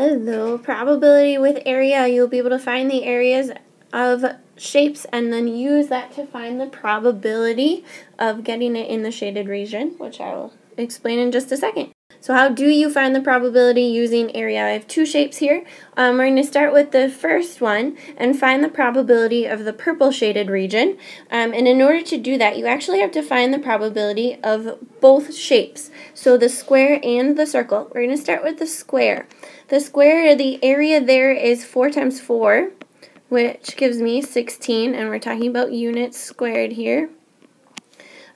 Hello, probability with area. You'll be able to find the areas of shapes and then use that to find the probability of getting it in the shaded region, which I will explain in just a second. So how do you find the probability using area? I have two shapes here. We're going to start with the first one and find the probability of the purple shaded region. And in order to do that, you actually have to find the probability of both shapes. So the square and the circle. We're going to start with the square. The square, the area there is 4 times 4, which gives me 16, and we're talking about units squared here.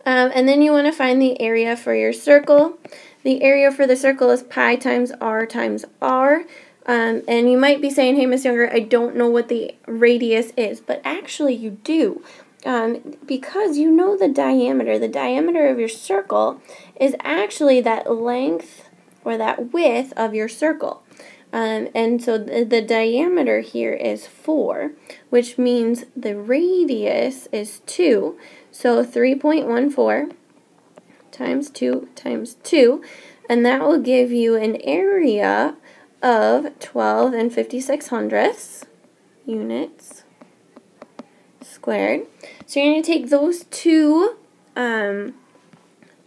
And then you want to find the area for your circle. The area for the circle is pi times r times r. And you might be saying, hey, Miss Younger, I don't know what the radius is. But actually you do. Because you know the diameter. The diameter of your circle is actually that length or that width of your circle. And so the diameter here is 4, which means the radius is 2. So 3.14 times 2 times 2, and that will give you an area of 12 and 56/100 units squared. So you're going to take those two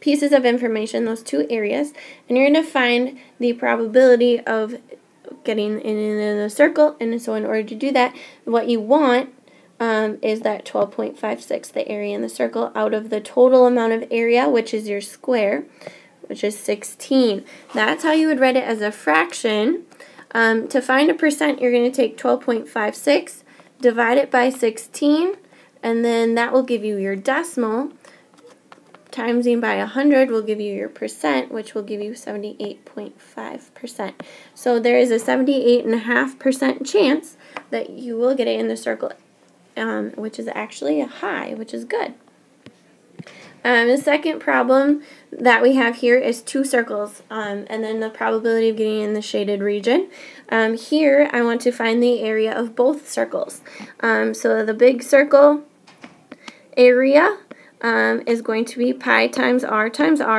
pieces of information, those two areas, and you're going to find the probability of getting in the circle. And so in order to do that, what you want is that 12.56, the area in the circle, out of the total amount of area, which is your square, which is 16. That's how you would write it as a fraction. To find a percent, you're going to take 12.56, divide it by 16, and then that will give you your decimal. Timesing by 100 will give you your percent, which will give you 78.5%. So there is a 78.5% chance that you will get it in the circle, which is actually a high, which is good. The second problem that we have here is two circles, and then the probability of getting in the shaded region. Here I want to find the area of both circles. So the big circle area is going to be pi times r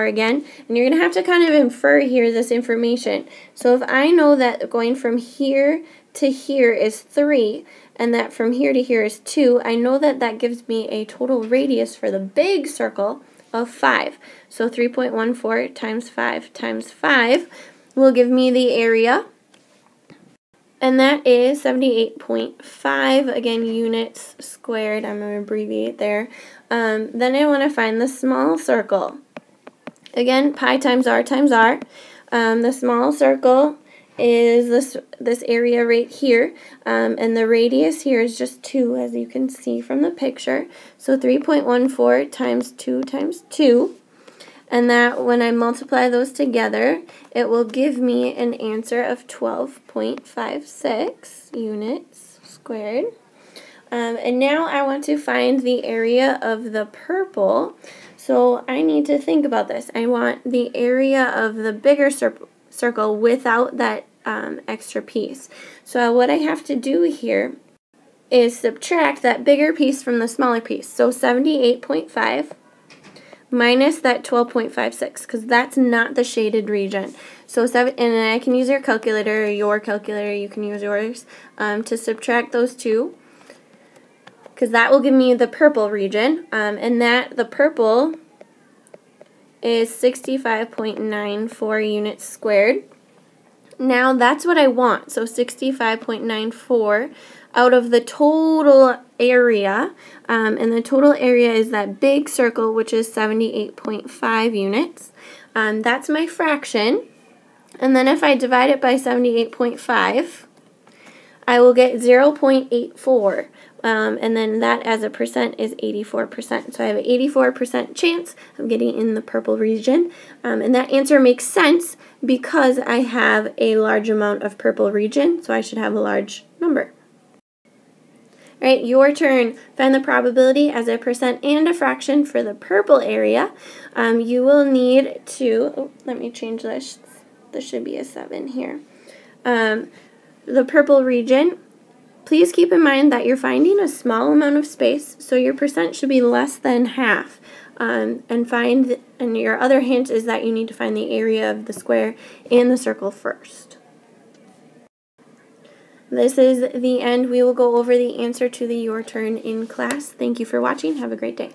again, and you're going to have to kind of infer here this information. So if I know that going from here to here is 3, and that from here to here is 2, I know that that gives me a total radius for the big circle of 5. So 3.14 times 5 times 5 will give me the area, and that is 78.5, again, units squared. I'm going to abbreviate there. Then I want to find the small circle. Again, pi times r times r. The small circle is this area right here, and the radius here is just 2, as you can see from the picture. So 3.14 times 2 times 2. And that, when I multiply those together, it will give me an answer of 12.56 units squared. And now I want to find the area of the purple. So I need to think about this. I want the area of the bigger circle without that extra piece. So what I have to do here is subtract that bigger piece from the smaller piece. So 78.5 minus that 12.56, because that's not the shaded region. So and I can use your calculator, or your calculator, you can use yours, to subtract those two, because that will give me the purple region, and that the purple is 65.94 units squared. Now that's what I want, so 65.94 out of the total area, and the total area is that big circle, which is 78.5 units. That's my fraction, and then if I divide it by 78.5, I will get 0.84, and then that as a percent is 84%. So I have an 84% chance of getting in the purple region, and that answer makes sense because I have a large amount of purple region, so I should have a large number. All right, your turn. Find the probability as a percent and a fraction for the purple area. You will need to, let me change this. This should be a 7 here. The purple region, please keep in mind that you're finding a small amount of space, so your percent should be less than half. And your other hint is that you need to find the area of the square and the circle first. this is the end. We will go over the answer to the your turn in class. Thank you for watching. Have a great day.